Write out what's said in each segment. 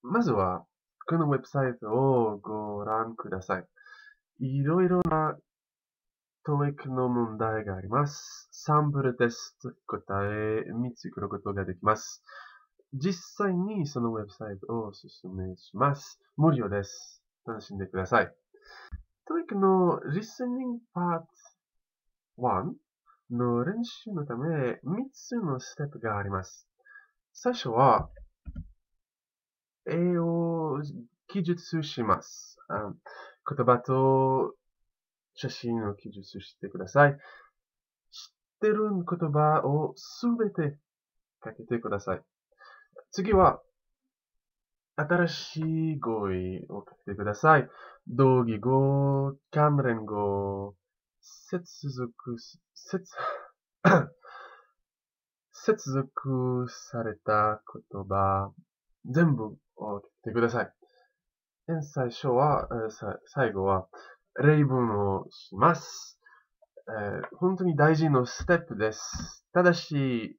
まずは、このウェブサイトをご覧ください。いろいろな TOEIC の問題があります。サンプルテスト答え見つけることができます。実際にそのウェブサイトをお勧めします。無料です。楽しんでください。TOEIC の Listening Part 1の練習のため3つのステップがあります。最初は、絵を記述します。言葉と写真を記述してください。知ってる言葉をすべて書けてください。次は、新しい語彙を書けてください。同義語、関連語、接続された言葉、全部を書けてください。最後は、例文をします。本当に大事なステップです。ただし、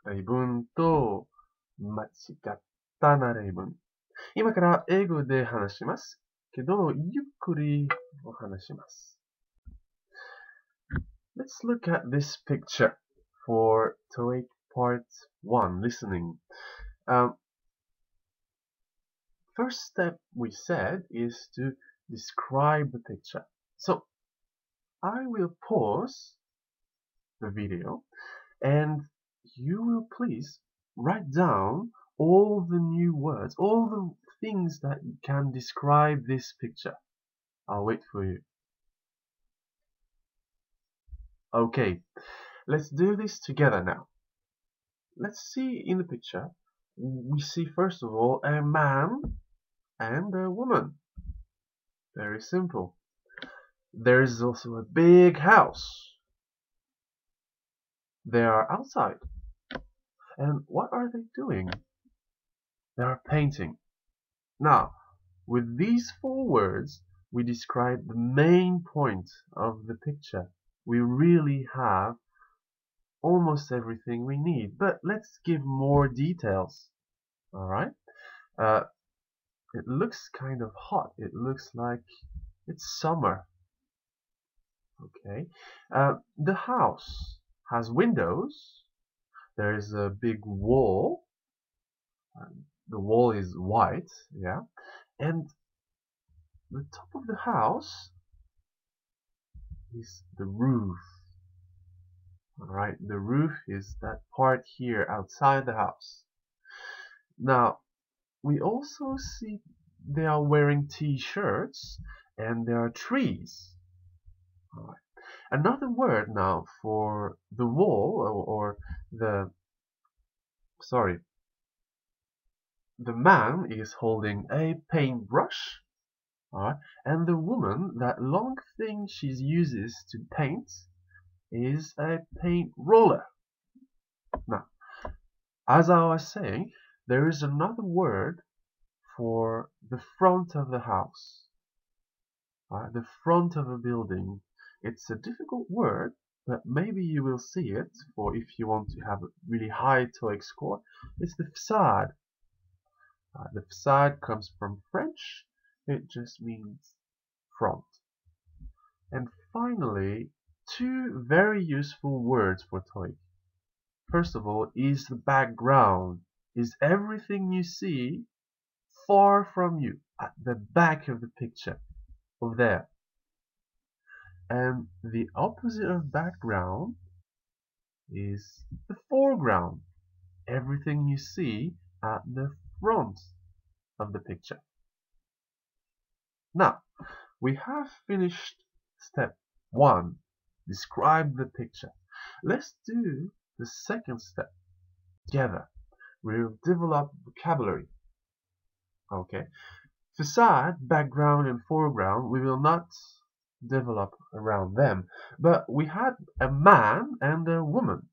例文と間違ったな例文。今から英語で話します。けど、ゆっくりお話します。Let's look at this picture for TOEIC Part 1, listening. First step we said is to describe the picture. So, I will pause the video and you will please write down all the new words, all the things that can describe this picture. I'll wait for you. Okay, let's do this together now. Let's see in the picture. We see first of all a man and a woman. Very simple. There is also a big house. They are outside. And what are they doing? They are painting. Now, with these four words, we describe the main point of the picture. We really have almost everything we need, but let's give more details. Alright? It looks kind of hot. It looks like it's summer. Okay. The house has windows. There is a big wall. The wall is white, yeah. And the top of the house is the roof. Alright, the roof is that part here outside the house. Now, we also see they are wearing t-shirts and there are trees. Alright. Another word now for the wall or the man is holding a paintbrush. Alright, and the woman, that long thing she uses to paint is a paint roller. Now, as I was saying, there is another word for the front of the house. The front of a building. It's a difficult word, but maybe you will see it for if you want to have a really high TOEIC score. It's the facade. The facade comes from French. It just means front. And finally, two very useful words for TOEIC. First of all, is the background. Is everything you see far from you, at the back of the picture, over there. And the opposite of background is the foreground. Everything you see at the front of the picture. Now, we have finished step 1. Describe the picture. Let's do the second step together. We'll develop vocabulary. Okay. Facade, background, and foreground, we will not develop around them. But we had a man and a woman.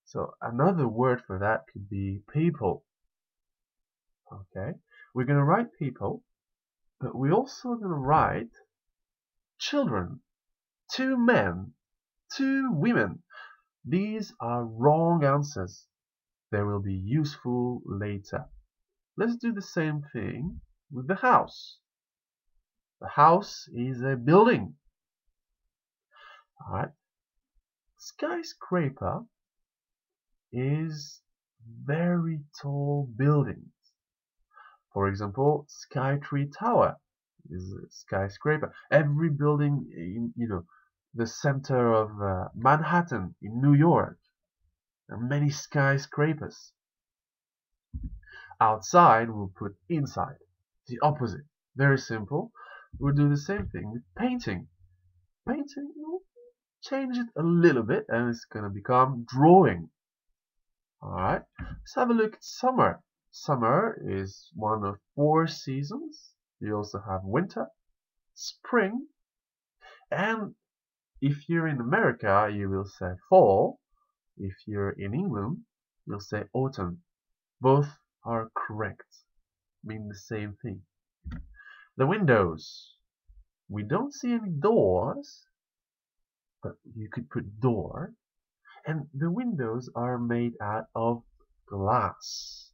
So another word for that could be people. Okay. We're going to write people, but we're also going to write children, 2 men, 2 women. These are wrong answers. They will be useful later. let's do the same thing with the house. The house is a building. All right. Skyscraper is very tall buildings. For example, Skytree Tower is a skyscraper. Every building in, the center of Manhattan in New York. There are many skyscrapers. Outside, we'll put inside. The opposite. Very simple. We'll do the same thing with painting. Painting, we'll change it a little bit and it's going to become drawing. Alright, let's have a look at summer. Summer is one of 4 seasons. You also have winter, spring, and if you're in America, you will say fall. If you're in England, you'll say autumn. Both are correct, mean the same thing. The windows. We don't see any doors, but you could put door. And the windows are made out of glass.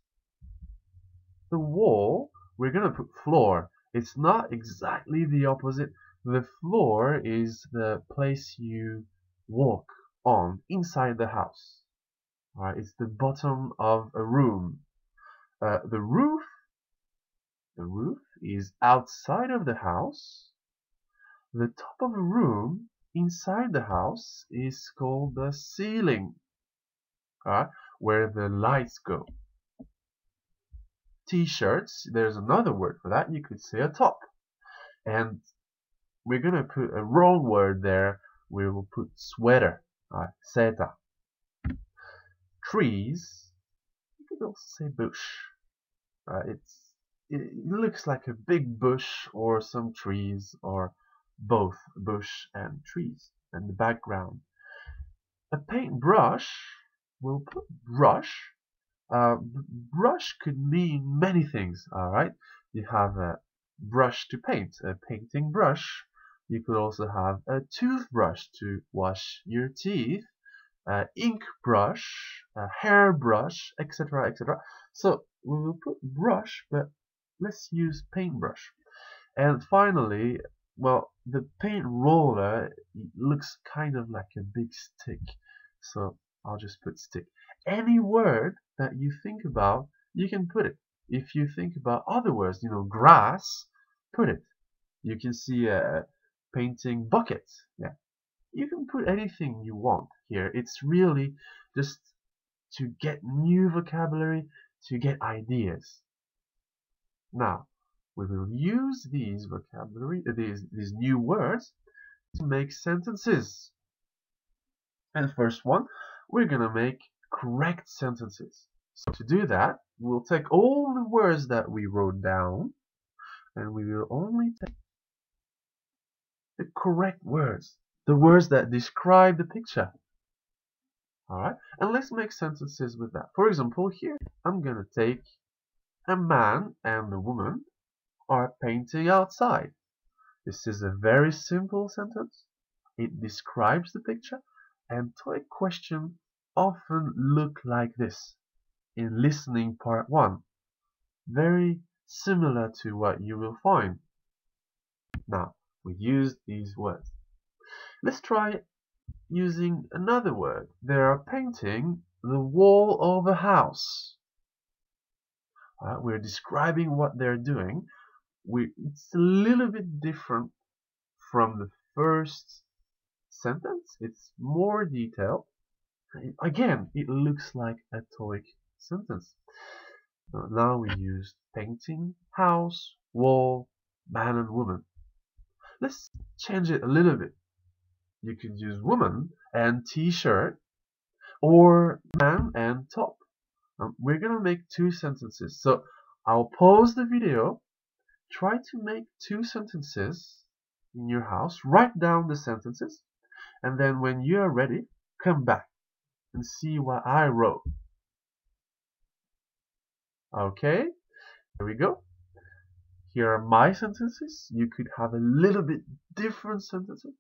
The wall, we're going to put floor. It's not exactly the opposite. The floor is the place you walk on inside the house. All right, it's the bottom of a room. The roof is outside of the house. The top of a room inside the house is called the ceiling, where the lights go. T-shirts, there's another word for that. You could say a top. And we're going to put a wrong word there. We will put sweater, seta. Trees, you could also say bush. It looks like a big bush or some trees or both bush and trees and the background. A paintbrush, we'll put brush. Brush could mean many things, alright? You have a brush to paint, a painting brush. You could also have a toothbrush to wash your teeth, ink brush, a hairbrush, etc., etc. So we will put brush, but let's use paintbrush. And finally, well, the paint roller looks kind of like a big stick, so I'll just put stick. Any word that you think about, you can put it. If you think about other words, grass, put it. You can see a painting bucket. Yeah, you can put anything you want here. It's really just to get new vocabulary, to get ideas. Now, we will use these these new words to make sentences. And the first one, we're gonna make correct sentences. So to do that, we'll take all the words that we wrote down and we will only take the correct words, the words that describe the picture. Alright, and let's make sentences with that. For example, here, I'm gonna take a man and a woman are painting outside. This is a very simple sentence. It describes the picture, and TOEIC questions often look like this in listening part 1. Very similar to what you will find. Now, we use these words. Let's try using another word. They are painting the wall of a house. We're describing what they're doing. It's a little bit different from the first sentence. It's more detailed. Again, it looks like a TOEIC sentence. Now we use painting, house, wall, man and woman. Let's change it a little bit. You could use woman and t-shirt or man and top. We're gonna make 2 sentences. So I'll pause the video. Try to make 2 sentences in your house. Write down the sentences. And then when you are ready, come back and see what I wrote. Okay, here we go. Here are my sentences. You could have a little bit different sentences.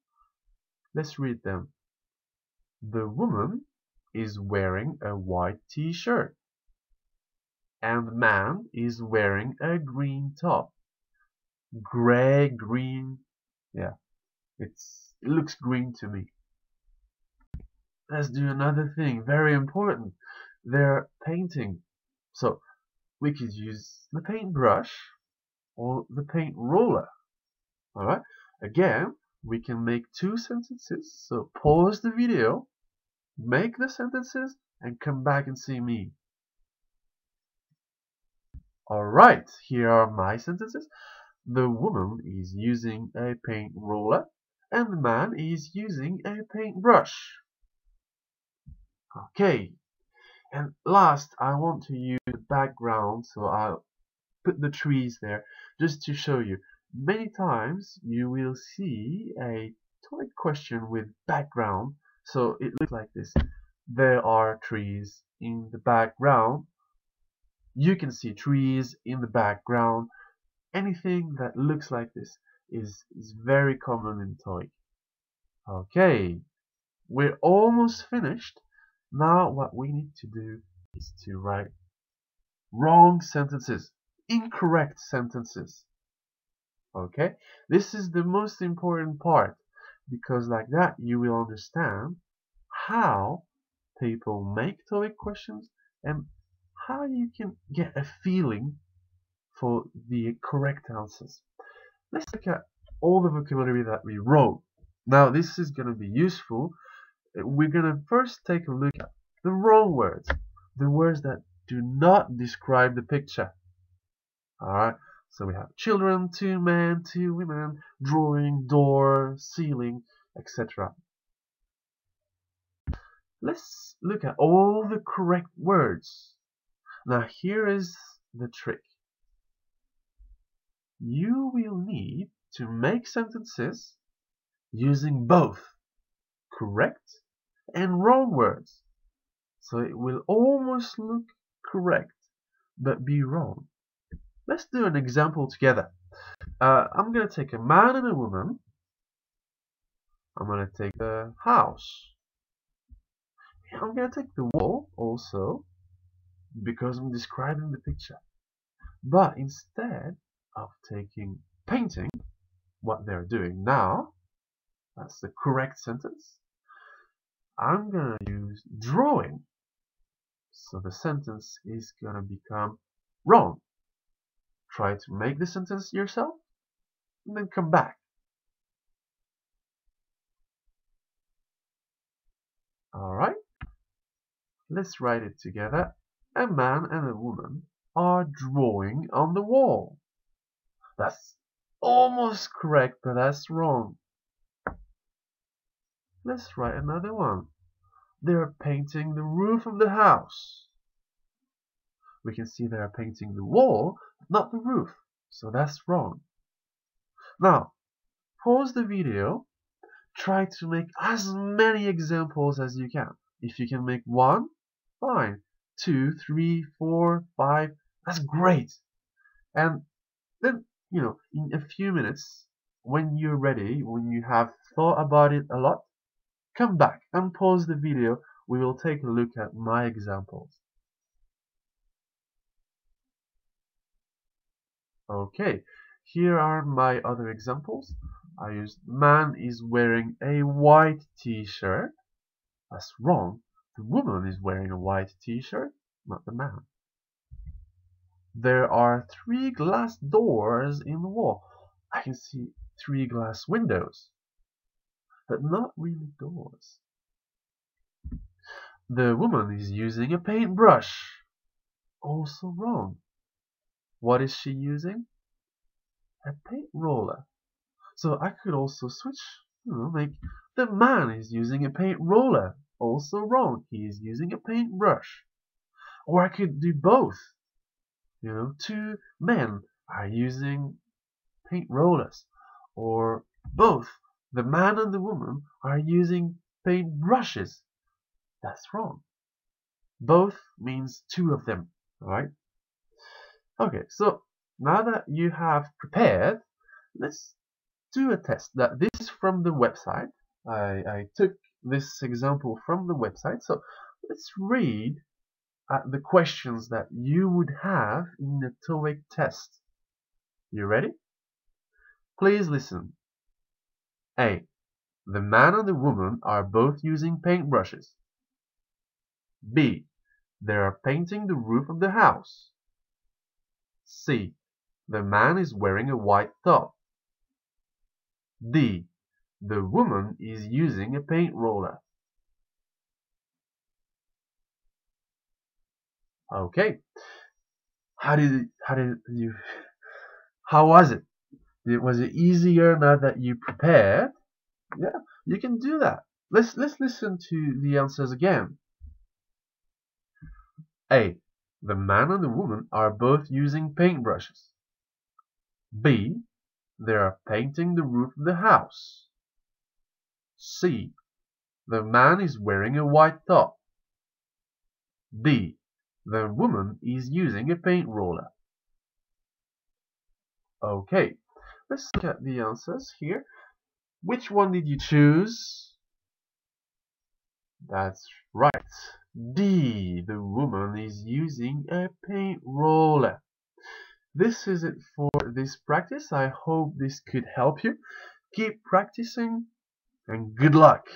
Let's read them. The woman is wearing a white t-shirt. and the man is wearing a green top. Gray, green, yeah, it looks green to me. Let's do another thing, very important. They're painting. So we could use the paintbrush or the paint roller. Alright? Again, we can make two sentences. So pause the video, make the sentences, and come back and see me. Alright, here are my sentences. The woman is using a paint roller and the man is using a paintbrush. Okay, and last I want to use the background, so I'll put the trees there just to show you. Many times you will see a TOEIC question with background, so it looks like this. There are trees in the background. You can see trees in the background. Anything that looks like this is very common in TOEIC. Okay, we're almost finished. Now what we need to do is to write wrong sentences, incorrect sentences. Okay, this is the most important part, because like that you will understand how people make TOEIC questions and how you can get a feeling for the correct answers. Let's look at all the vocabulary that we wrote. Now this is going to be useful. We're going to first take a look at the wrong words, the words that do not describe the picture. Alright, so we have children, two men, two women, drawing, door, ceiling, etc. Let's look at all the correct words. Now here is the trick. You will need to make sentences using both correct and wrong words. So it will almost look correct, but be wrong. Let's do an example together. I'm going to take a man and a woman. I'm going to take the house. I'm going to take the wall also, because I'm describing the picture. But instead of taking painting, what they're doing now, that's the correct sentence, I'm going to use drawing. So the sentence is going to become wrong. Try to make the sentence yourself and then come back. Alright, let's write it together. A man and a woman are drawing on the wall. That's almost correct, but that's wrong. Let's write another one. They're painting the roof of the house. We can see they're painting the wall, not the roof. So that's wrong. Now, pause the video. Try to make as many examples as you can. If you can make one, fine. 2, 3, 4, 5, that's great. And then, in a few minutes, when you're ready, when you have thought about it a lot, come back and pause the video. We will take a look at my examples. Okay, here are my other examples. I used man is wearing a white t-shirt. That's wrong. The woman is wearing a white t-shirt, not the man. There are 3 glass doors in the wall. I can see 3 glass windows, but not really doors. The woman is using a paintbrush. Also wrong. What is she using? A paint roller. So I could also switch, make the man is using a paint roller. Also wrong. He is using a paintbrush. Or I could do both. 2 men are using paint rollers. Or both. The man and the woman are using paint brushes. That's wrong. Both means 2 of them. Alright? Okay, so now that you have prepared, let's do a test. That this is from the website. I took this example from the website. So let's read at the questions that you would have in a TOEIC test. You ready? Please listen. A. The man and the woman are both using paintbrushes. B. They are painting the roof of the house. C. The man is wearing a white top. D. The woman is using a paint roller. Okay. How was it? Was it easier now that you prepared? Yeah, you can do that. Let's listen to the answers again. A. The man and the woman are both using paintbrushes. B. They are painting the roof of the house. C. The man is wearing a white top. D. The woman is using a paint roller. Okay, let's look at the answers here. Which one did you choose? That's right. D. The woman is using a paint roller. This is it for this practice. I hope this could help you. Keep practicing and good luck.